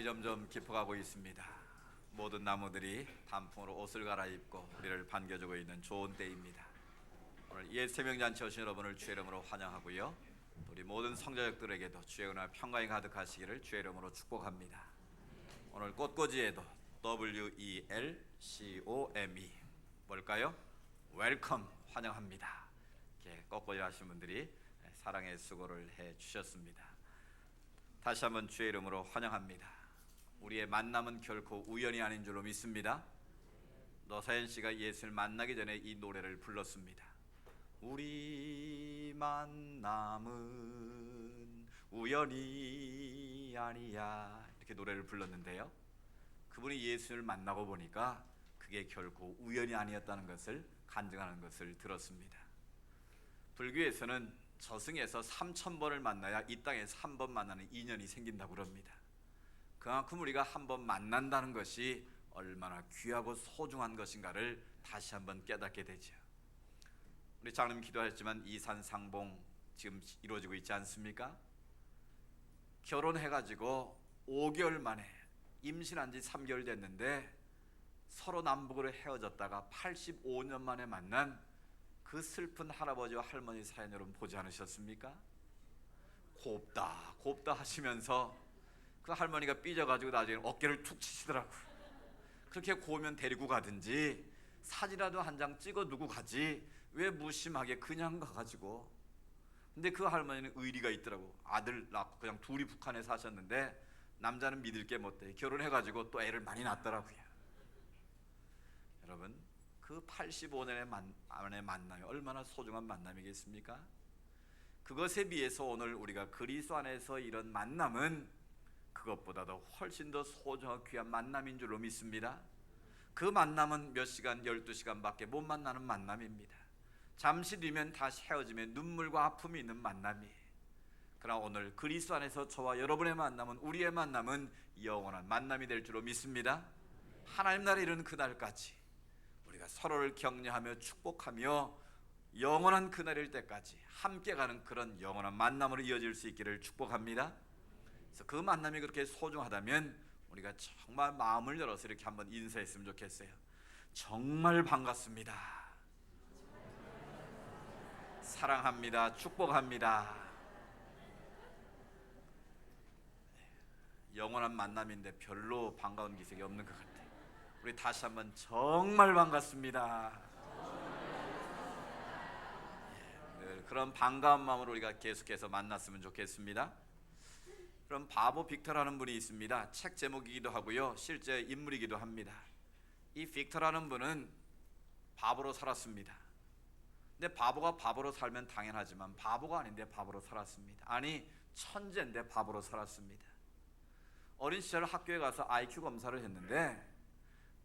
점점 깊어가고 있습니다. 모든 나무들이 단풍으로 옷을 갈아입고 우리를 반겨주고 있는 좋은 때입니다. 오늘 옛 새명잔치 오신 여러분을 주의 이름으로 환영하고요, 우리 모든 성자족들에게도 주의 은혜와 평강이 가득하시기를 주의 이름으로 축복합니다. 오늘 꽃꽂이에도 WELCOME 뭘까요? 웰컴, 환영합니다. 이렇게 꽃꽂이 하신 분들이 사랑의 수고를 해 주셨습니다. 다시 한번 주의 이름으로 환영합니다. 우리의 만남은 결코 우연이 아닌 줄로 믿습니다. 노사연 씨가 예수를 만나기 전에 이 노래를 불렀습니다. 우리 만남은 우연이 아니야, 이렇게 노래를 불렀는데요, 그분이 예수를 만나고 보니까 그게 결코 우연이 아니었다는 것을 간증하는 것을 들었습니다. 불교에서는 저승에서 3000번을 만나야 이 땅에서 한 번 만나는 인연이 생긴다고 그럽니다. 그만큼 우리가 한 번 만난다는 것이 얼마나 귀하고 소중한 것인가를 다시 한번 깨닫게 되죠. 우리 장로님 기도하셨지만 이산상봉 지금 이루어지고 있지 않습니까? 결혼해가지고 5개월 만에 임신한 지 3개월 됐는데 서로 남북으로 헤어졌다가 85년 만에 만난 그 슬픈 할아버지와 할머니 사연 여러분 보지 않으셨습니까? 곱다 곱다 하시면서 그 할머니가 삐져가지고 나중에 어깨를 툭 치시더라고요. 그렇게 고우면 데리고 가든지 사진이라도 한 장 찍어 두고 가지 왜 무심하게 그냥 가가지고. 근데 그 할머니는 의리가 있더라고. 아들 낳고 그냥 둘이 북한에 사셨는데 남자는 믿을 게 못돼. 결혼해가지고 또 애를 많이 낳더라고요. 여러분, 그 85년의 만의 만남이 얼마나 소중한 만남이겠습니까? 그것에 비해서 오늘 우리가 그리스도 안에서 이런 만남은 그것보다도 훨씬 더 소중하고 귀한 만남인 줄로 믿습니다. 그 만남은 몇 시간, 12시간밖에 못 만나는 만남입니다. 잠시 뒤면 다시 헤어지면 눈물과 아픔이 있는 만남이에요. 그러나 오늘 그리스도 안에서 저와 여러분의 만남은, 우리의 만남은 영원한 만남이 될 줄로 믿습니다. 하나님 나라에 이르는 그날까지 우리가 서로를 격려하며 축복하며 영원한 그날일 때까지 함께 가는 그런 영원한 만남으로 이어질 수 있기를 축복합니다. 그래서 그 만남이 그렇게 소중하다면 우리가 정말 마음을 열어서 이렇게 한번 인사했으면 좋겠어요. 정말 반갑습니다. 사랑합니다. 축복합니다. 영원한 만남인데 별로 반가운 기색이 없는 것 같아요. 우리 다시 한번 정말 반갑습니다. 그런 반가운 마음으로 우리가 계속해서 만났으면 좋겠습니다. 그럼 바보 빅터라는 분이 있습니다. 책 제목이기도 하고요, 실제 인물이기도 합니다. 이 빅터라는 분은 바보로 살았습니다. 근데 바보가 바보로 살면 당연하지만 바보가 아닌데 바보로 살았습니다. 아니, 천재인데 바보로 살았습니다. 어린 시절 학교에 가서 IQ 검사를 했는데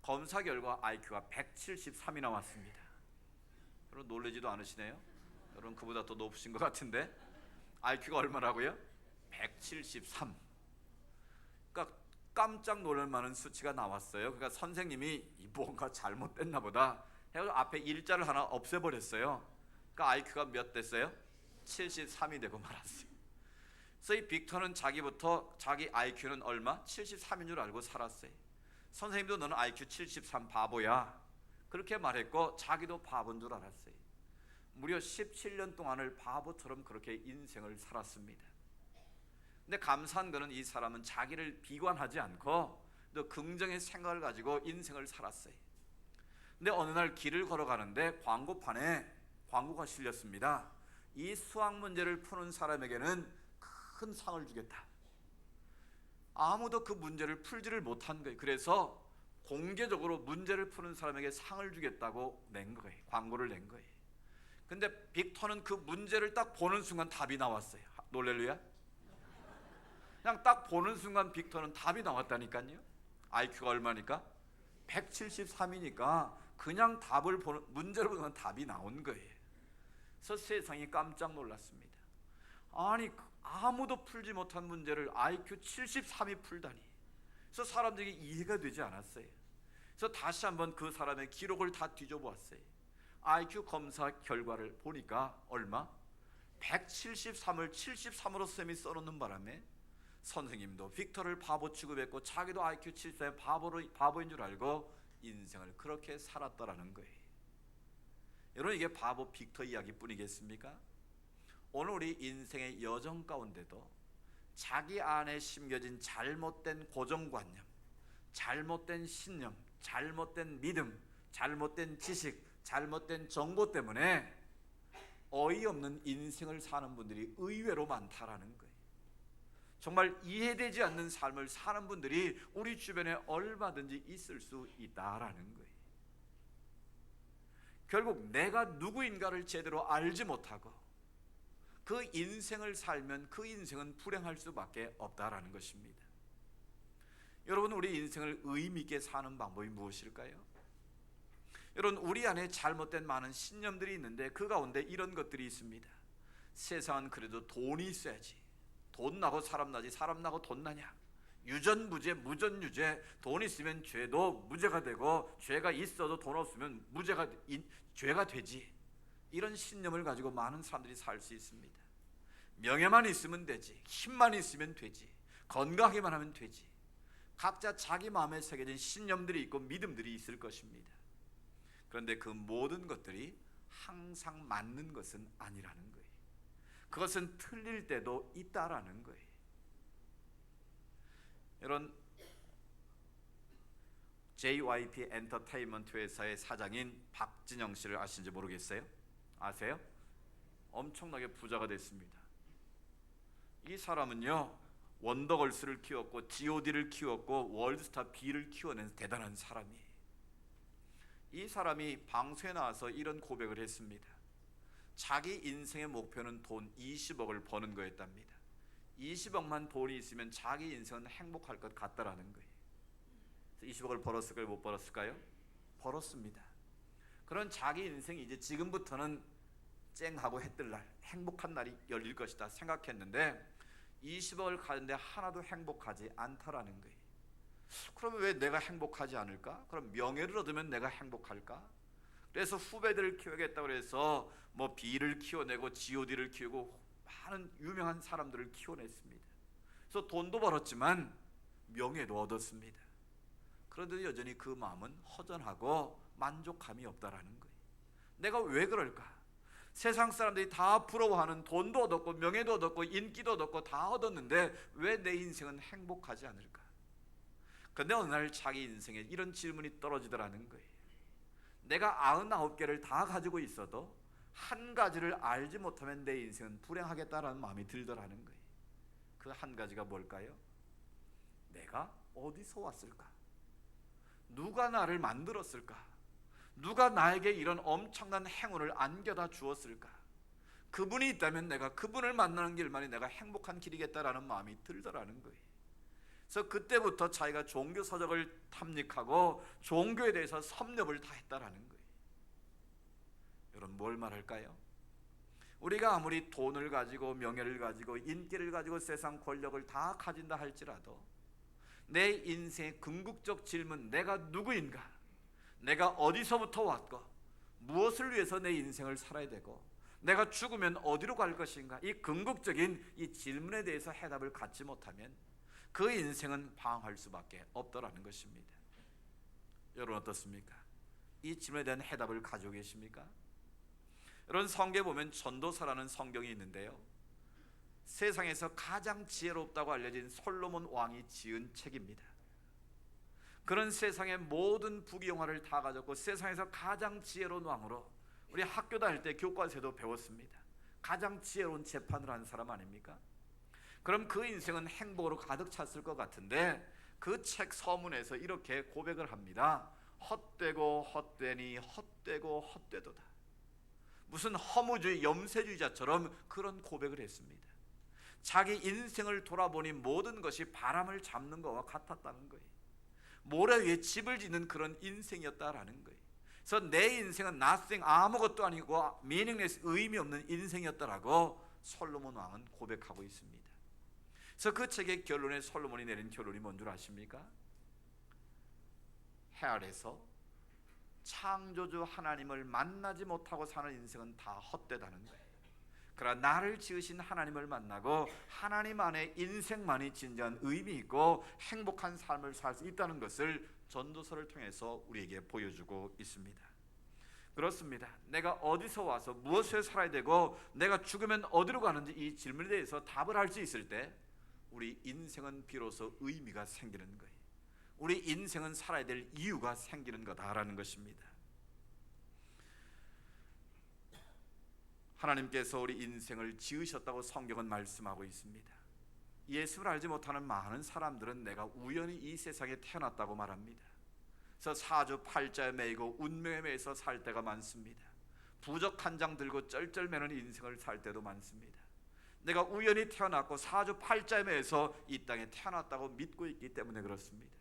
검사 결과 IQ가 173이 나왔습니다. 여러분 놀라지도 않으시네요? 여러분 그보다 더 높으신 것 같은데 IQ가 얼마라고요? 173. 그러니까 깜짝 놀랄 만한 수치가 나왔어요. 그러니까 선생님이 뭔가 잘못됐나 보다 해서 앞에 일자를 하나 없애버렸어요. 그러니까 IQ가 몇 됐어요? 73이 되고 말았어요. 그래서 이 빅터는 자기부터 자기 IQ는 얼마? 73인 줄 알고 살았어요. 선생님도 너는 IQ 73 바보야, 그렇게 말했고 자기도 바보인 줄 알았어요. 무려 17년 동안을 바보처럼 그렇게 인생을 살았습니다. 근데 감사한 것은 이 사람은 자기를 비관하지 않고 또 긍정의 생각을 가지고 인생을 살았어요. 근데 어느 날 길을 걸어가는데 광고판에 광고가 실렸습니다. 이 수학 문제를 푸는 사람에게는 큰 상을 주겠다. 아무도 그 문제를 풀지를 못한 거예요. 그래서 공개적으로 문제를 푸는 사람에게 상을 주겠다고 낸 거예요. 광고를 낸 거예요. 근데 빅터는 그 문제를 딱 보는 순간 답이 나왔어요. 놀랄루야. 그냥 딱 보는 순간 빅터는 답이 나왔다니까요. IQ가 얼마니까? 173이니까 그냥 답을 보는, 문제를 보는 답이 나온 거예요. 그래서 세상이 깜짝 놀랐습니다. 아니, 아무도 풀지 못한 문제를 IQ 73이 풀다니. 그래서 사람들이 이해가 되지 않았어요. 그래서 다시 한번 그 사람의 기록을 다 뒤져보았어요. IQ 검사 결과를 보니까 얼마? 173을 73으로 쌤이 써놓는 바람에 선생님도 빅터를 바보 취급했고 자기도 IQ 70에 바보인 줄 알고 인생을 그렇게 살았다라는 거예요. 여러분, 이게 바보 빅터 이야기뿐이겠습니까? 오늘 우리 인생의 여정 가운데도 자기 안에 심겨진 잘못된 고정관념, 잘못된 신념, 잘못된 믿음, 잘못된 지식, 잘못된 정보 때문에 어이없는 인생을 사는 분들이 의외로 많다라는 거예요. 정말 이해되지 않는 삶을 사는 분들이 우리 주변에 얼마든지 있을 수 있다라는 거예요. 결국 내가 누구인가를 제대로 알지 못하고 그 인생을 살면 그 인생은 불행할 수밖에 없다라는 것입니다. 여러분, 우리 인생을 의미 있게 사는 방법이 무엇일까요? 여러분, 우리 안에 잘못된 많은 신념들이 있는데 그 가운데 이런 것들이 있습니다. 세상은 그래도 돈이 있어야지, 돈 나고 사람 나지 사람 나고 돈 나냐, 유전무죄 무전유죄, 돈 있으면 죄도 무죄가 되고 죄가 있어도 돈 없으면 죄가 되지, 이런 신념을 가지고 많은 사람들이 살 수 있습니다. 명예만 있으면 되지, 힘만 있으면 되지, 건강하기만 하면 되지. 각자 자기 마음에 새겨진 신념들이 있고 믿음들이 있을 것입니다. 그런데 그 모든 것들이 항상 맞는 것은 아니라는 거예요. 그것은 틀릴 때도 있다라는 거예요. 여러분, JYP 엔터테인먼트 회사의 사장인 박진영 씨를 아시는지 모르겠어요? 아세요? 엄청나게 부자가 됐습니다. 이 사람은요, 원더걸스를 키웠고 G.O.D를 키웠고 월드스타 B를 키워낸 대단한 사람이에요. 이 사람이 방송에 나와서 이런 고백을 했습니다. 자기 인생의 목표는 돈 20억을 버는 거였답니다. 20억만 돈이 있으면 자기 인생은 행복할 것 같다라는 거예요. 20억을 벌었을까요? 못 벌었을까요? 벌었습니다. 그런 자기 인생이 이제 지금부터는 쨍하고 해뜰 날, 행복한 날이 열릴 것이다 생각했는데 20억을 가는데 하나도 행복하지 않다라는 거예요. 그러면 왜 내가 행복하지 않을까? 그럼 명예를 얻으면 내가 행복할까? 그래서 후배들을 키우겠다고 해서 뭐 B를 키워내고 G.O.D를 키우고 많은 유명한 사람들을 키워냈습니다. 그래서 돈도 벌었지만 명예도 얻었습니다. 그런데 여전히 그 마음은 허전하고 만족감이 없다라는 거예요. 내가 왜 그럴까? 세상 사람들이 다 부러워하는 돈도 얻었고 명예도 얻었고 인기도 얻었고 다 얻었는데 왜 내 인생은 행복하지 않을까? 그런데 어느 날 자기 인생에 이런 질문이 떨어지더라는 거예요. 내가 99개를 다 가지고 있어도 한 가지를 알지 못하면 내 인생은 불행하겠다라는 마음이 들더라는 거예요. 그 한 가지가 뭘까요? 내가 어디서 왔을까? 누가 나를 만들었을까? 누가 나에게 이런 엄청난 행운을 안겨다 주었을까? 그분이 있다면 내가 그분을 만나는 길만이 내가 행복한 길이겠다라는 마음이 들더라는 거예요. 그래서 그때부터 자기가 종교 서적을 탐닉하고 종교에 대해서 섭렵을 다 했다라는 거예요. 여러분, 뭘 말할까요? 우리가 아무리 돈을 가지고 명예를 가지고 인기를 가지고 세상 권력을 다 가진다 할지라도 내 인생의 궁극적 질문, 내가 누구인가? 내가 어디서부터 왔고 무엇을 위해서 내 인생을 살아야 되고 내가 죽으면 어디로 갈 것인가? 이 궁극적인 이 질문에 대해서 해답을 갖지 못하면 그 인생은 방황할 수밖에 없더라는 것입니다. 여러분, 어떻습니까? 이 질문에 대한 해답을 가지고 계십니까? 여러분, 성경에 보면 전도서라는 성경이 있는데요, 세상에서 가장 지혜롭다고 알려진 솔로몬 왕이 지은 책입니다. 그런 세상의 모든 부귀영화를 다 가졌고 세상에서 가장 지혜로운 왕으로 우리 학교 다닐 때 교과서에도 배웠습니다. 가장 지혜로운 재판을 한 사람 아닙니까? 그럼 그 인생은 행복으로 가득 찼을 것 같은데 그 책 서문에서 이렇게 고백을 합니다. 헛되고 헛되니 헛되고 헛되도다. 무슨 허무주의, 염세주의자처럼 그런 고백을 했습니다. 자기 인생을 돌아보니 모든 것이 바람을 잡는 것과 같았다는 거예요. 모래 위에 집을 짓는 그런 인생이었다라는 거예요. 그래서 내 인생은 nothing, 아무것도 아니고 meaningless, 의미 없는 인생이었다라고 솔로몬 왕은 고백하고 있습니다. 그래서 그 책의 결론에 솔로몬이 내린 결론이 뭔 줄 아십니까? 해 아래서 창조주 하나님을 만나지 못하고 사는 인생은 다 헛되다는 거예요. 그러나 나를 지으신 하나님을 만나고 하나님 안에 인생만이 진정한 의미 있고 행복한 삶을 살 수 있다는 것을 전도서를 통해서 우리에게 보여주고 있습니다. 그렇습니다. 내가 어디서 와서 무엇을 살아야 되고 내가 죽으면 어디로 가는지 이 질문에 대해서 답을 할 수 있을 때 우리 인생은 비로소 의미가 생기는 거예요. 우리 인생은 살아야 될 이유가 생기는 거다라는 것입니다. 하나님께서 우리 인생을 지으셨다고 성경은 말씀하고 있습니다. 예수를 알지 못하는 많은 사람들은 내가 우연히 이 세상에 태어났다고 말합니다. 그래서 사주 팔자에 매이고 운명에 매여서 살 때가 많습니다. 부적 한 장 들고 쩔쩔매는 인생을 살 때도 많습니다. 내가 우연히 태어났고 사주 팔자에 매여서 이 땅에 태어났다고 믿고 있기 때문에 그렇습니다.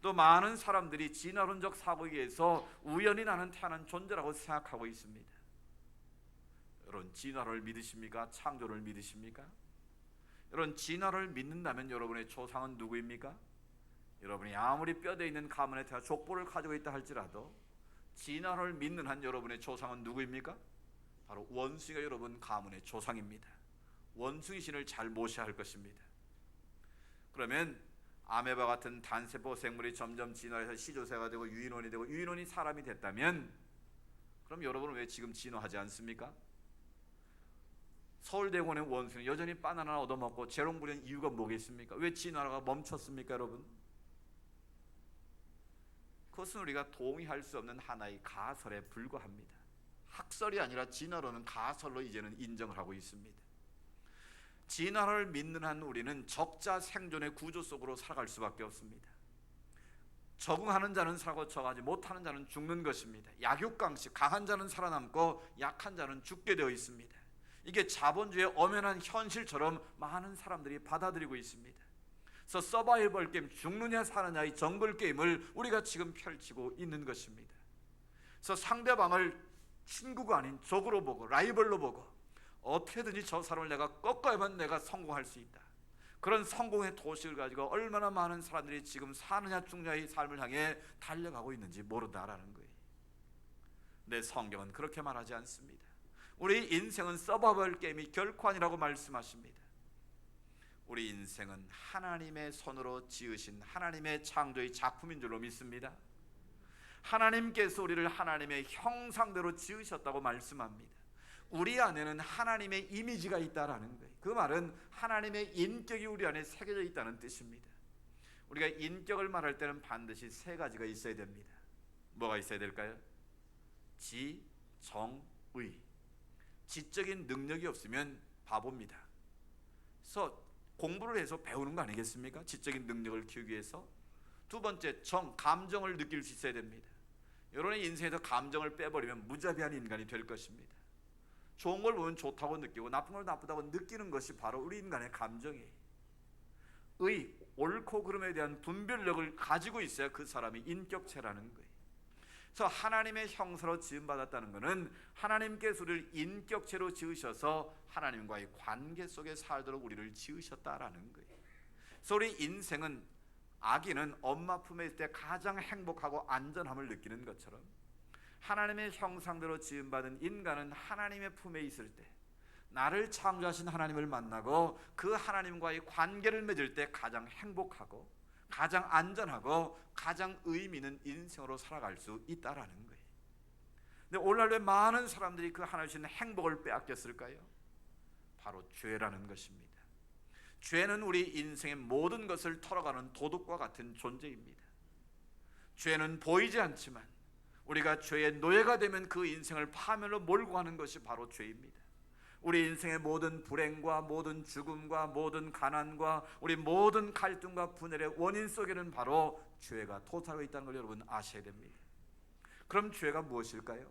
또 많은 사람들이 진화론적 사고에 의해서 우연히 나는 태어난 존재라고 생각하고 있습니다. 여러분, 진화를 믿으십니까? 창조를 믿으십니까? 여러분, 진화를 믿는다면 여러분의 조상은 누구입니까? 여러분이 아무리 뼈대 있는 가문에 태어 족보를 가지고 있다 할지라도 진화를 믿는 한 여러분의 조상은 누구입니까? 바로 원숭이가 여러분 가문의 조상입니다. 원숭이 신을 잘 모셔야 할 것입니다. 그러면 아메바 같은 단세포 생물이 점점 진화해서 시조새가 되고 유인원이 되고 유인원이 사람이 됐다면 그럼 여러분은 왜 지금 진화하지 않습니까? 서울대공원의 원숭이 여전히 바나나 얻어먹고 재롱 부리는 이유가 뭐겠습니까? 왜 진화가 멈췄습니까, 여러분? 그것은 우리가 동의할 수 없는 하나의 가설에 불과합니다. 학설이 아니라 진화론은 가설로 이제는 인정을 하고 있습니다. 진화를 믿는 한 우리는 적자 생존의 구조 속으로 살아갈 수밖에 없습니다. 적응하는 자는 살고 적응하지 못하는 자는 죽는 것입니다. 약육강식, 강한 자는 살아남고 약한 자는 죽게 되어 있습니다. 이게 자본주의의 엄연한 현실처럼 많은 사람들이 받아들이고 있습니다. 그래서 서바이벌 게임, 죽느냐 사느냐의 정글 게임을 우리가 지금 펼치고 있는 것입니다. 그래서 상대방을 친구가 아닌 적으로 보고 라이벌로 보고 어떻게든지 저 사람을 내가 꺾어야만 내가 성공할 수 있다. 그런 성공의 도식을 가지고 얼마나 많은 사람들이 지금 사느냐 죽느냐의 삶을 향해 달려가고 있는지 모른다라는 거예요. 내 성경은 그렇게 말하지 않습니다. 우리 인생은 서바이벌 게임이 결코 아니라고 말씀하십니다. 우리 인생은 하나님의 손으로 지으신 하나님의 창조의 작품인 줄로 믿습니다. 하나님께서 우리를 하나님의 형상대로 지으셨다고 말씀합니다. 우리 안에는 하나님의 이미지가 있다라는 거예요. 그 말은 하나님의 인격이 우리 안에 새겨져 있다는 뜻입니다. 우리가 인격을 말할 때는 반드시 세 가지가 있어야 됩니다. 뭐가 있어야 될까요? 지, 정, 의. 지적인 능력이 없으면 바보입니다. 그래서 공부를 해서 배우는 거 아니겠습니까? 지적인 능력을 키우기 위해서. 두 번째, 정, 감정을 느낄 수 있어야 됩니다. 여러분의 인생에서 감정을 빼버리면 무자비한 인간이 될 것입니다. 좋은 걸 보면 좋다고 느끼고 나쁜 걸 나쁘다고 느끼는 것이 바로 우리 인간의 감정이에요. 의, 옳고 그름에 대한 분별력을 가지고 있어야 그 사람이 인격체라는 거예요. 그래서 하나님의 형상으로 지음받았다는 것은 하나님께서 우리를 인격체로 지으셔서 하나님과의 관계 속에 살도록 우리를 지으셨다라는 거예요. 그래서 우리 인생은 아기는 엄마 품에 있을 때 가장 행복하고 안전함을 느끼는 것처럼 하나님의 형상대로 지음받은 인간은 하나님의 품에 있을 때 나를 창조하신 하나님을 만나고 그 하나님과의 관계를 맺을 때 가장 행복하고 가장 안전하고 가장 의미 있는 인생으로 살아갈 수 있다라는 거예요. 근데 오늘날 왜 많은 사람들이 그 하나님 주신 행복을 빼앗겼을까요? 바로 죄라는 것입니다. 죄는 우리 인생의 모든 것을 털어가는 도둑과 같은 존재입니다. 죄는 보이지 않지만 우리가 죄의 노예가 되면 그 인생을 파멸로 몰고 가는 것이 바로 죄입니다. 우리 인생의 모든 불행과 모든 죽음과 모든 가난과 우리 모든 갈등과 분열의 원인 속에는 바로 죄가 도사하고 있다는 걸 여러분 아셔야 됩니다. 그럼 죄가 무엇일까요?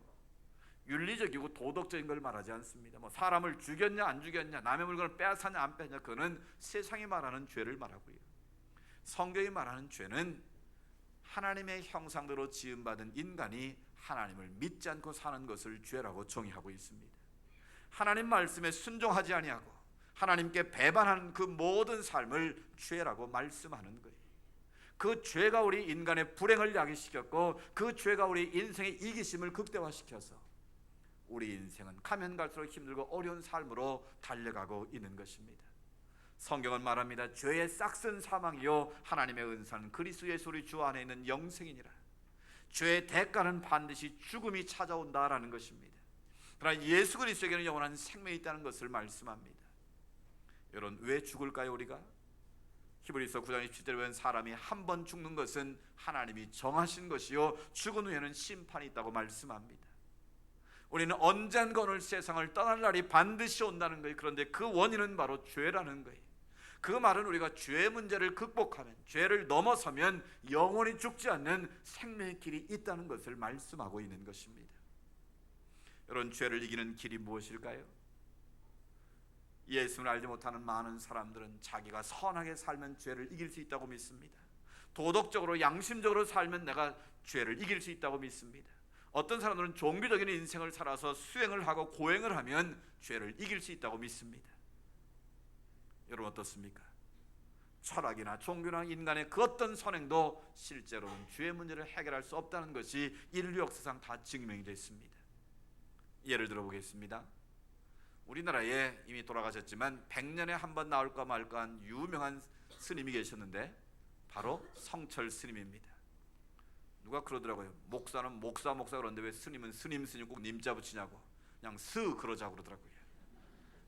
윤리적이고 도덕적인 걸 말하지 않습니다. 뭐 사람을 죽였냐 안 죽였냐, 남의 물건을 빼앗았냐 안 빼앗냐, 그거는 세상이 말하는 죄를 말하고요. 성경이 말하는 죄는 하나님의 형상대로 지음받은 인간이 하나님을 믿지 않고 사는 것을 죄라고 정의하고 있습니다. 하나님 말씀에 순종하지 아니하고 하나님께 배반하는 그 모든 삶을 죄라고 말씀하는 거예요. 그 죄가 우리 인간의 불행을 야기시켰고 그 죄가 우리 인생의 이기심을 극대화시켜서 우리 인생은 가면 갈수록 힘들고 어려운 삶으로 달려가고 있는 것입니다. 성경은 말합니다. 죄의 싹슨 사망이요 하나님의 은사는 그리스도 예수 우리 주 안에 있는 영생이니라. 죄의 대가는 반드시 죽음이 찾아온다라는 것입니다. 그러나 예수 그리스도에게는 영원한 생명이 있다는 것을 말씀합니다. 여러분, 왜 죽을까요? 우리가 히브리서 9장 27절에 보면 사람이 한 번 죽는 것은 하나님이 정하신 것이요 죽은 후에는 심판이 있다고 말씀합니다. 우리는 언젠가 오늘 세상을 떠날 날이 반드시 온다는 거예요. 그런데 그 원인은 바로 죄라는 거예요. 그 말은 우리가 죄의 문제를 극복하면, 죄를 넘어서면 영원히 죽지 않는 생명의 길이 있다는 것을 말씀하고 있는 것입니다. 여러분, 죄를 이기는 길이 무엇일까요? 예수를 알지 못하는 많은 사람들은 자기가 선하게 살면 죄를 이길 수 있다고 믿습니다. 도덕적으로 양심적으로 살면 내가 죄를 이길 수 있다고 믿습니다. 어떤 사람들은 종교적인 인생을 살아서 수행을 하고 고행을 하면 죄를 이길 수 있다고 믿습니다. 여러분 어떻습니까? 철학이나 종교나 인간의 그 어떤 선행도 실제로는 죄의 문제를 해결할 수 없다는 것이 인류 역사상 다 증명이 됐습니다. 예를 들어 보겠습니다. 우리나라에 이미 돌아가셨지만 100년에 한 번 나올까 말까 한 유명한 스님이 계셨는데 바로 성철 스님입니다. 누가 그러더라고요. 목사는 목사 그러는데 왜 스님은 스님 꼭 님자 붙이냐고, 그냥 스 그러자고 그러더라고요.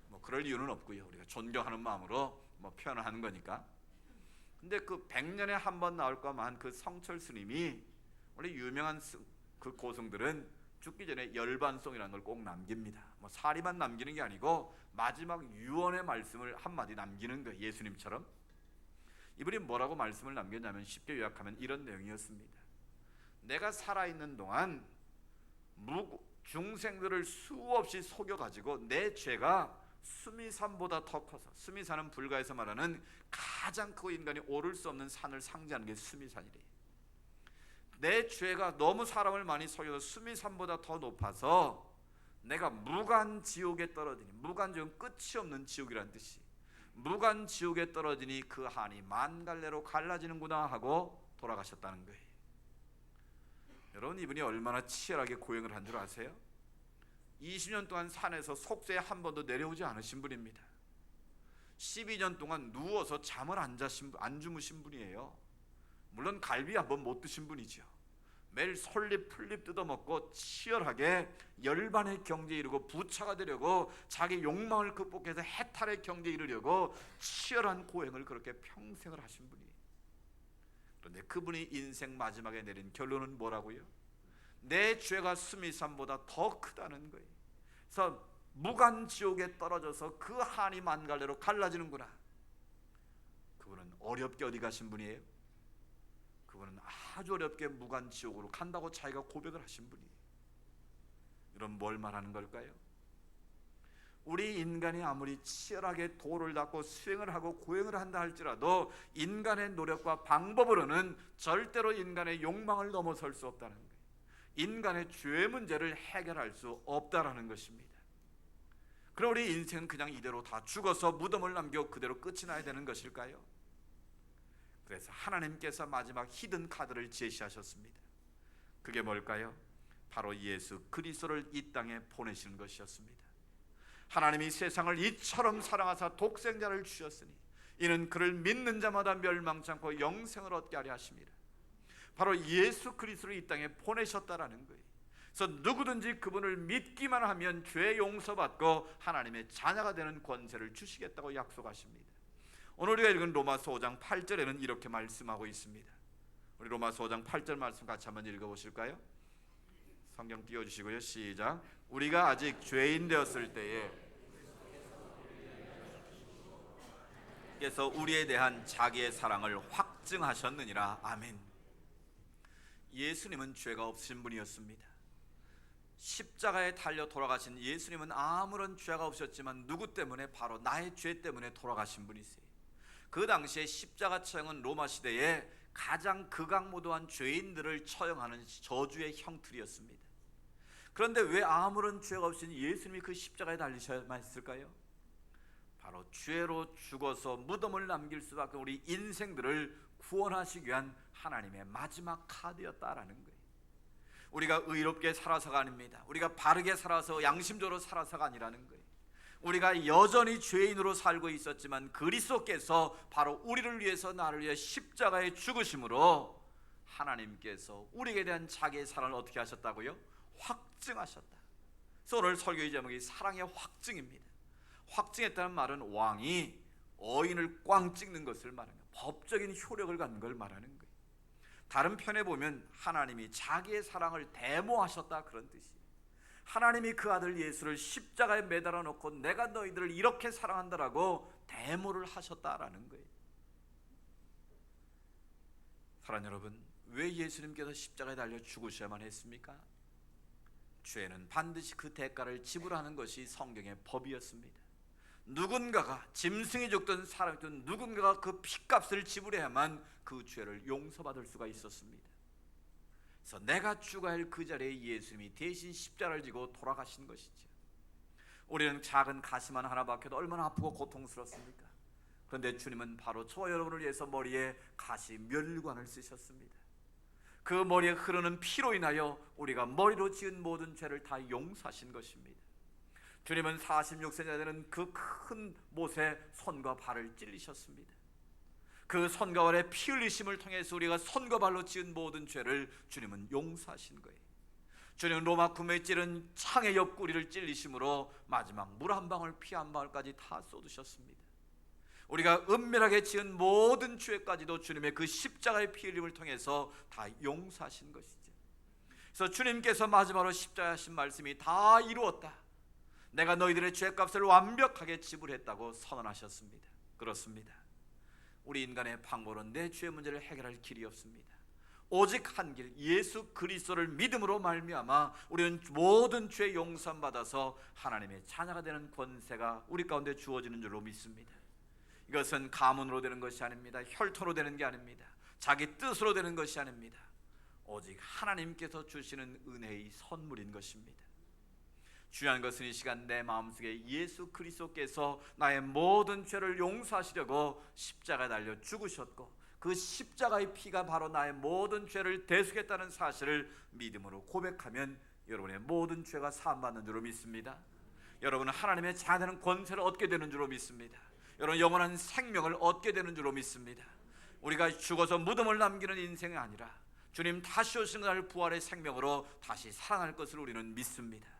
뭐 그럴 이유는 없고요. 우리가 존경하는 마음으로 뭐 표현을 하는 거니까. 근데 그 100년에 한 번 나올까 만 그 성철 스님이 원래 유명한 그 고승들은 죽기 전에 열반송이라는 걸 꼭 남깁니다. 뭐 사리만 남기는 게 아니고 마지막 유언의 말씀을 한마디 남기는 거예요. 예수님처럼. 이분이 뭐라고 말씀을 남겼냐면 쉽게 요약하면 이런 내용이었습니다. 내가 살아있는 동안 중생들을 수없이 속여가지고 내 죄가 수미산보다 더 커서, 수미산은 불가에서 말하는 가장 크고 인간이 오를 수 없는 산을 상징하는 게 수미산이래요. 내 죄가 너무 사람을 많이 속여서 수미산보다 더 높아서 내가 무간지옥에 떨어지니, 무간지옥은 끝이 없는 지옥이란 뜻이, 무간지옥에 떨어지니 그 한이 만갈래로 갈라지는구나 하고 돌아가셨다는 거예요. 여러분, 이분이 얼마나 치열하게 고행을 한 줄 아세요? 20년 동안 산에서 속세에 한 번도 내려오지 않으신 분입니다. 12년 동안 누워서 잠을 안 주무신 분이에요. 물론 갈비 한 번 못 드신 분이죠. 매일 솔잎 풀잎 뜯어먹고 치열하게 열반의 경지에 이르고 부처가 되려고 자기 욕망을 극복해서 해탈의 경지에 이르려고 치열한 고행을 그렇게 평생을 하신 분이에요. 그런데 그분이 인생 마지막에 내린 결론은 뭐라고요? 내 죄가 수미산보다 더 크다는 거예요. 그래서 무간지옥에 떨어져서 그 한이 만갈래로 갈라지는구나. 그분은 어렵게 어디 가신 분이에요? 그분은 아주 어렵게 무간지옥으로 간다고 자기가 고백을 하신 분이에요. 이런 뭘 말하는 걸까요? 우리 인간이 아무리 치열하게 도를 닦고 수행을 하고 고행을 한다 할지라도 인간의 노력과 방법으로는 절대로 인간의 욕망을 넘어설 수 없다는 거예요. 인간의 죄 문제를 해결할 수 없다라는 것입니다. 그럼 우리 인생은 그냥 이대로 다 죽어서 무덤을 남겨 그대로 끝이 나야 되는 것일까요? 그래서 하나님께서 마지막 히든 카드를 제시하셨습니다. 그게 뭘까요? 바로 예수 그리스도를 이 땅에 보내시는 것이었습니다. 하나님이 세상을 이처럼 사랑하사 독생자를 주셨으니 이는 그를 믿는 자마다 멸망치 않고 영생을 얻게 하려 하심이라. 바로 예수 그리스도를 이 땅에 보내셨다라는 거예요. 그래서 누구든지 그분을 믿기만 하면 죄 용서받고 하나님의 자녀가 되는 권세를 주시겠다고 약속하십니다. 오늘 우리가 읽은 로마서 5장 8절에는 이렇게 말씀하고 있습니다. 우리 로마서 5장 8절 말씀 같이 한번 읽어보실까요? 성경 띄워주시고요. 시작. 우리가 아직 죄인 되었을 때에 그래서 우리에 대한 자기의 사랑을 확증하셨느니라. 아멘. 예수님은 죄가 없으신 분이었습니다. 십자가에 달려 돌아가신 예수님은 아무런 죄가 없었지만 누구 때문에? 바로 나의 죄 때문에 돌아가신 분이세요. 그 당시에 십자가 처형은 로마 시대에 가장 극악무도한 죄인들을 처형하는 저주의 형틀이었습니다. 그런데 왜 아무런 죄가 없인 예수님이 그 십자가에 달리셔야만 했을까요? 바로 죄로 죽어서 무덤을 남길 수밖에 우리 인생들을 구원하시기 위한 하나님의 마지막 카드였다라는 거예요. 우리가 의롭게 살아서가 아닙니다. 우리가 바르게 살아서 양심적으로 살아서가 아니라는 거예요. 우리가 여전히 죄인으로 살고 있었지만 그리스도께서 바로 우리를 위해서 나를 위해 십자가에 죽으심으로 하나님께서 우리에게 대한 자기의 사랑을 어떻게 하셨다고요? 확증하셨다. 그래서 오늘 설교의 제목이 사랑의 확증입니다. 확증했다는 말은 왕이 어인을 꽝 찍는 것을 말하는 거예요. 법적인 효력을 갖는 걸 말하는 거예요. 다른 편에 보면 하나님이 자기의 사랑을 데모하셨다 그런 뜻이에요. 하나님이 그 아들 예수를 십자가에 매달아 놓고 내가 너희들을 이렇게 사랑한다라고 데모를 하셨다라는 거예요. 사랑하는 여러분, 왜 예수님께서 십자가에 달려 죽으셔야만 했습니까? 죄는 반드시 그 대가를 지불하는 것이 성경의 법이었습니다. 누군가가 짐승이 죽든 사람이 죽든 누군가가 그 피값을 지불해야만 그 죄를 용서받을 수가 있었습니다. 그래서 내가 죽어야 할 그 자리에 예수님이 대신 십자가를 지고 돌아가신 것이죠. 우리는 작은 가시만 하나 박혀도 얼마나 아프고 고통스럽습니까? 그런데 주님은 바로 저와 여러분을 위해서 머리에 가시 멸관을 쓰셨습니다. 그 머리에 흐르는 피로 인하여 우리가 머리로 지은 모든 죄를 다 용서하신 것입니다. 주님은 46세나 되는 그 큰 못에 손과 발을 찔리셨습니다. 그 손과 발의 피 흘리심을 통해서 우리가 손과 발로 지은 모든 죄를 주님은 용서하신 거예요. 주님은 로마 금에 찌른 창의 옆구리를 찔리심으로 마지막 물 한 방울 피 한 방울까지 다 쏟으셨습니다. 우리가 은밀하게 지은 모든 죄까지도 주님의 그 십자가의 피 흘림을 통해서 다 용서하신 것이죠. 그래서 주님께서 마지막으로 십자가에 하신 말씀이 다 이루었다. 내가 너희들의 죄값을 완벽하게 지불했다고 선언하셨습니다. 그렇습니다. 우리 인간의 방법은 내 죄 문제를 해결할 길이 없습니다. 오직 한 길, 예수 그리스도를 믿음으로 말미암아 우리는 모든 죄 용서 받아서 하나님의 자녀가 되는 권세가 우리 가운데 주어지는 줄로 믿습니다. 이것은 가문으로 되는 것이 아닙니다. 혈통으로 되는 게 아닙니다. 자기 뜻으로 되는 것이 아닙니다. 오직 하나님께서 주시는 은혜의 선물인 것입니다. 중요한 것은 이 시간 내 마음속에 예수 그리스도께서 나의 모든 죄를 용서하시려고 십자가에 달려 죽으셨고 그 십자가의 피가 바로 나의 모든 죄를 대속했다는 사실을 믿음으로 고백하면 여러분의 모든 죄가 사함받는 줄로 믿습니다. 여러분은 하나님의 자녀는 권세를 얻게 되는 줄로 믿습니다. 여러분 영원한 생명을 얻게 되는 줄로 믿습니다. 우리가 죽어서 무덤을 남기는 인생이 아니라 주님 다시 오시는 날 부활의 생명으로 다시 살아날 것을 우리는 믿습니다.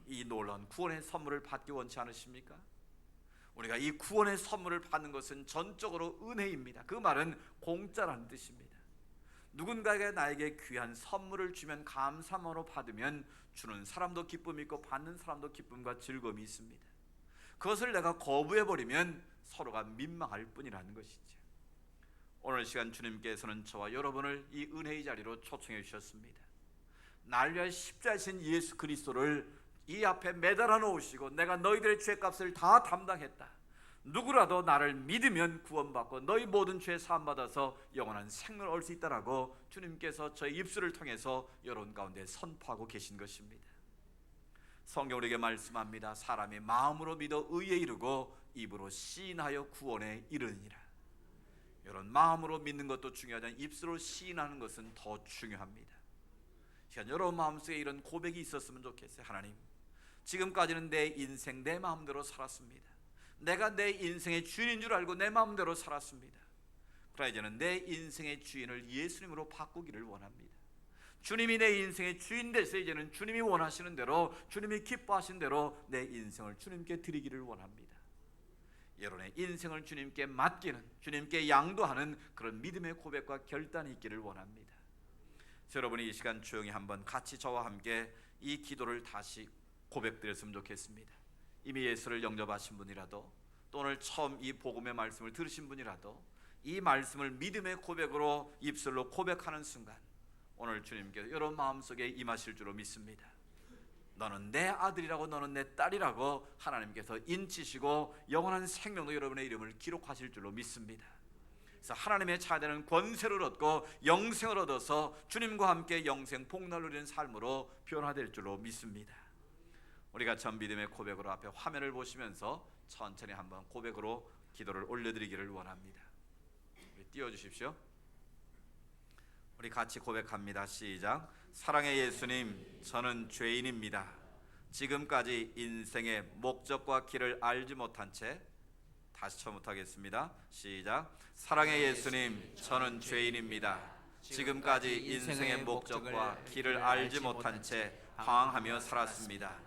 이 놀라운 구원의 선물을 받기 원치 않으십니까? 우리가 이 구원의 선물을 받는 것은 전적으로 은혜입니다. 그 말은 공짜라는 뜻입니다. 누군가가 나에게 귀한 선물을 주면 감사함으로 받으면 주는 사람도 기쁨이 있고 받는 사람도 기쁨과 즐거움이 있습니다. 그것을 내가 거부해버리면 서로가 민망할 뿐이라는 것이죠. 오늘 시간 주님께서는 저와 여러분을 이 은혜의 자리로 초청해 주셨습니다. 날 위하여 십자가신 예수 그리스도를 이 앞에 매달아 놓으시고 내가 너희들의 죄값을 다 담당했다. 누구라도 나를 믿으면 구원받고 너희 모든 죄 사함받아서 영원한 생명을 얻을 수 있다라고 주님께서 저의 입술을 통해서 여러분 가운데 선포하고 계신 것입니다. 성경 우리에게 말씀합니다. 사람이 마음으로 믿어 의에 이르고 입으로 시인하여 구원에 이르느니라. 여러분 마음으로 믿는 것도 중요하지만 입술로 시인하는 것은 더 중요합니다. 여러분 마음속에 이런 고백이 있었으면 좋겠어요. 하나님, 지금까지는 내 인생 내 마음대로 살았습니다. 내가 내 인생의 주인인 줄 알고 내 마음대로 살았습니다. 그러나 이제는 내 인생의 주인을 예수님으로 바꾸기를 원합니다. 주님이 내 인생의 주인 되서 이제는 주님이 원하시는 대로 주님이 기뻐하신 대로 내 인생을 주님께 드리기를 원합니다. 여러분의 인생을 주님께 맡기는, 주님께 양도하는 그런 믿음의 고백과 결단이 있기를 원합니다. 여러분이 이 시간 조용히 한번 같이 저와 함께 이 기도를 다시 고백드렸으면 좋겠습니다. 이미 예수를 영접하신 분이라도 또 오늘 처음 이 복음의 말씀을 들으신 분이라도 이 말씀을 믿음의 고백으로 입술로 고백하는 순간 오늘 주님께서 여러분 마음속에 임하실 줄로 믿습니다. 너는 내 아들이라고 너는 내 딸이라고 하나님께서 인치시고 영원한 생명으로 여러분의 이름을 기록하실 줄로 믿습니다. 그래서 하나님의 자녀는 권세를 얻고 영생을 얻어서 주님과 함께 영생 복날 누리는 삶으로 변화될 줄로 믿습니다. 우리가 전 믿음의 고백으로 앞에 화면을 보시면서 천천히 한번 고백으로 기도를 올려드리기를 원합니다. 띄워주십시오. 우리 같이 고백합니다. 시작. 사랑의 예수님, 저는 죄인입니다. 지금까지 인생의 목적과 길을 알지 못한 채, 다시 처음부터 하겠습니다. 시작. 사랑의 예수님, 저는 죄인입니다. 지금까지 인생의 목적과 길을 알지 못한 채 방황하며 살았습니다.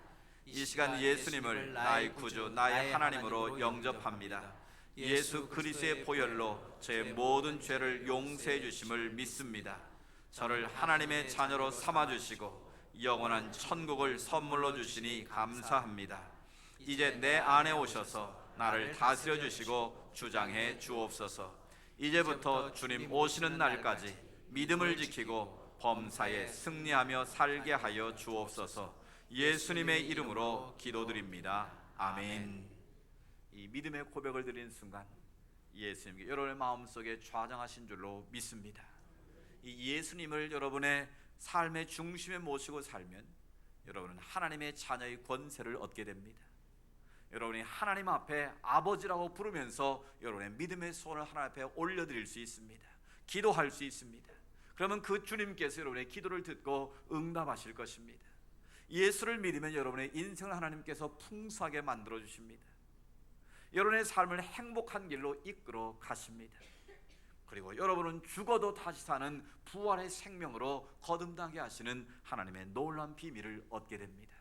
이 시간 예수님을 나의 구주, 나의 하나님으로 영접합니다. 예수 그리스도의 보혈로 저의 모든 죄를 용서해 주심을 믿습니다. 저를 하나님의 자녀로 삼아주시고 영원한 천국을 선물로 주시니 감사합니다. 이제 내 안에 오셔서 나를 다스려 주시고 주장해 주옵소서. 이제부터 주님 오시는 날까지 믿음을 지키고 범사에 승리하며 살게 하여 주옵소서. 예수님의 이름으로 기도드립니다. 아멘. 이 믿음의 고백을 드리는 순간 예수님께 여러분의 마음속에 좌정하신 줄로 믿습니다. 이 예수님을 여러분의 삶의 중심에 모시고 살면 여러분은 하나님의 자녀의 권세를 얻게 됩니다. 여러분이 하나님 앞에 아버지라고 부르면서 여러분의 믿음의 손을 하나님 앞에 올려드릴 수 있습니다. 기도할 수 있습니다. 그러면 그 주님께서 여러분의 기도를 듣고 응답하실 것입니다. 예수를 믿으면 여러분의 인생을 하나님께서 풍성하게 만들어 주십니다. 여러분의 삶을 행복한 길로 이끌어 가십니다. 그리고 여러분은 죽어도 다시 사는 부활의 생명으로 거듭나게 하시는 하나님의 놀라운 비밀을 얻게 됩니다.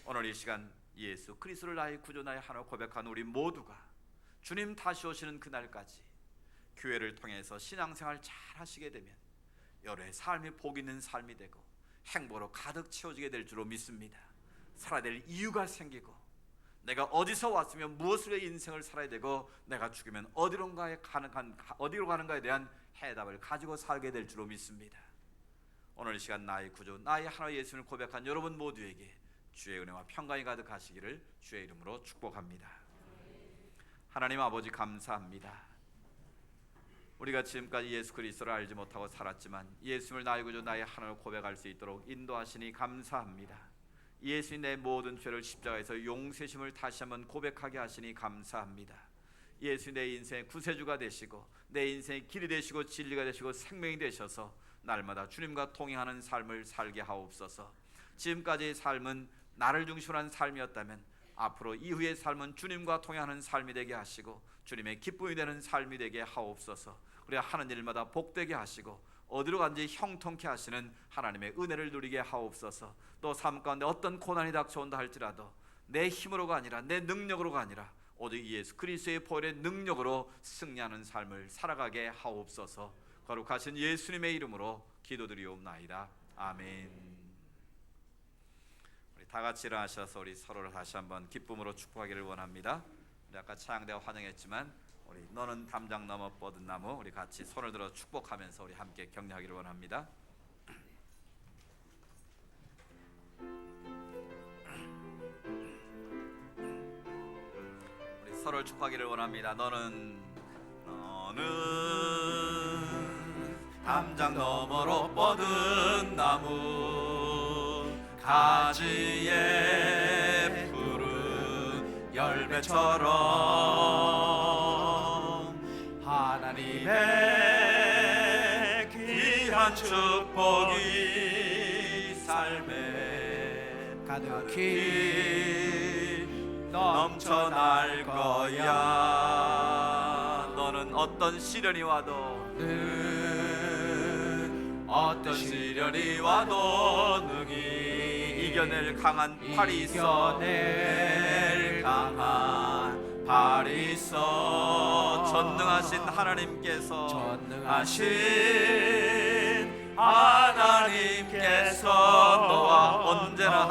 오늘 이 시간 예수 그리스도를 나의 구주, 나의 하나님을 고백한 우리 모두가 주님 다시 오시는 그날까지 교회를 통해서 신앙생활 잘 하시게 되면 여러분의 삶이 복 있는 삶이 되고 행복으로 가득 채워지게 될 줄로 믿습니다. 살아야 될 이유가 생기고 내가 어디서 왔으며 무엇을 위해 인생을 살아야 되고 내가 죽으면 어디로 가는가에 대한 해답을 가지고 살게 될 줄로 믿습니다. 오늘 이 시간 나의 구주, 나의 하나님 예수님을 고백한 여러분 모두에게 주의 은혜와 평강이 가득하시기를 주의 이름으로 축복합니다. 하나님 아버지 감사합니다. 우리가 지금까지 예수 그리스도를 알지 못하고 살았지만 예수님을 나의 구주, 나의 하나님을 고백할 수 있도록 인도하시니 감사합니다. 예수님 내 모든 죄를 십자가에서 용서심을 다시 한번 고백하게 하시니 감사합니다. 예수 내 인생의 구세주가 되시고 내 인생의 길이 되시고 진리가 되시고 생명이 되셔서 날마다 주님과 동행하는 삶을 살게 하옵소서. 지금까지의 삶은 나를 중심으로 한 삶이었다면 앞으로 이후의 삶은 주님과 동행하는 삶이 되게 하시고 주님의 기쁨이 되는 삶이 되게 하옵소서. 그래야 하는 일마다 복되게 하시고 어디로 간지 형통케 하시는 하나님의 은혜를 누리게 하옵소서. 또 삶 가운데 어떤 고난이 닥쳐온다 할지라도 내 힘으로가 아니라 내 능력으로가 아니라 오직 예수 그리스도의 보혈의 능력으로 승리하는 삶을 살아가게 하옵소서. 거룩하신 예수님의 이름으로 기도드리옵나이다. 아멘. 우리 다 같이 일어나셔서 우리 서로를 다시 한번 기쁨으로 축복하기를 원합니다. 우리 아까 찬양대가 환영했지만 우리 너는 담장 넘어 뻗은 나무, 우리 같이 손을 들어 축복하면서 우리 함께 격려하기를 원합니다. 우리 서로를 축복하기를 원합니다. 너는 담장 너머로 뻗은 나무, 가지에 푸른 열매처럼 하나님의 귀한 축복이 삶에 가득히 넘쳐날 거야. 너는 어떤 시련이 와도 어떤 시련이 와도 능히 이겨낼 강한 팔이 있어. 팔이 있어. 전능하신 하나님께서 너와 언제나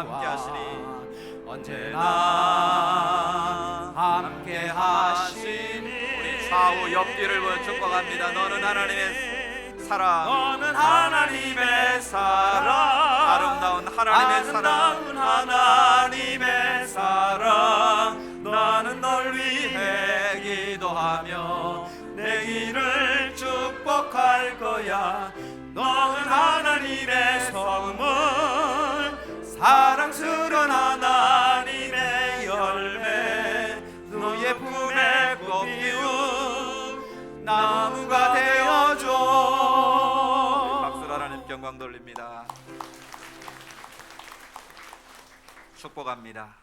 함께 하시니 우리 좌우 옆뒤를 보여 축복합니다. 너는 하나님의 사랑, 너는 하나님의 사랑, 아름다운 하나님의 사랑. 나는 널 위해 기도하며 내 길을 축복할 거야. 너는 하나님의 선물, 사랑스러운 하나님의 열매, 너의 품에 꽃 피운 나무가 되어줘. 박수로 하나님 영광 돌립니다. 축복합니다.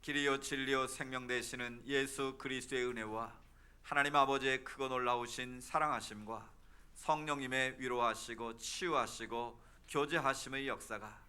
길이요 진리요 생명 되시는 예수 그리스도의 은혜와 하나님 아버지의 크고 놀라우신 사랑하심과 성령님의 위로하시고 치유하시고 교제하심의 역사가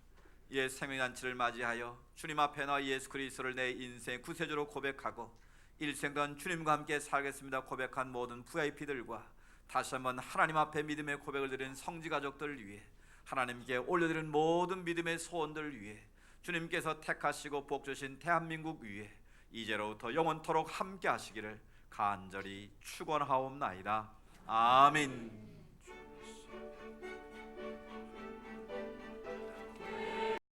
이의 생명잔치를 맞이하여 주님 앞에 나 예수 그리스도를 내 인생 구세주로 고백하고 일생간 주님과 함께 살겠습니다 고백한 모든 VIP들과 다시 한번 하나님 앞에 믿음의 고백을 드린 성지가족들 위해 하나님께 올려드린 모든 믿음의 소원들 위해 주님께서 택하시고 복주신 대한민국 위에 이제로부터 영원토록 함께 하시기를 간절히 축원하옵나이다. 아멘.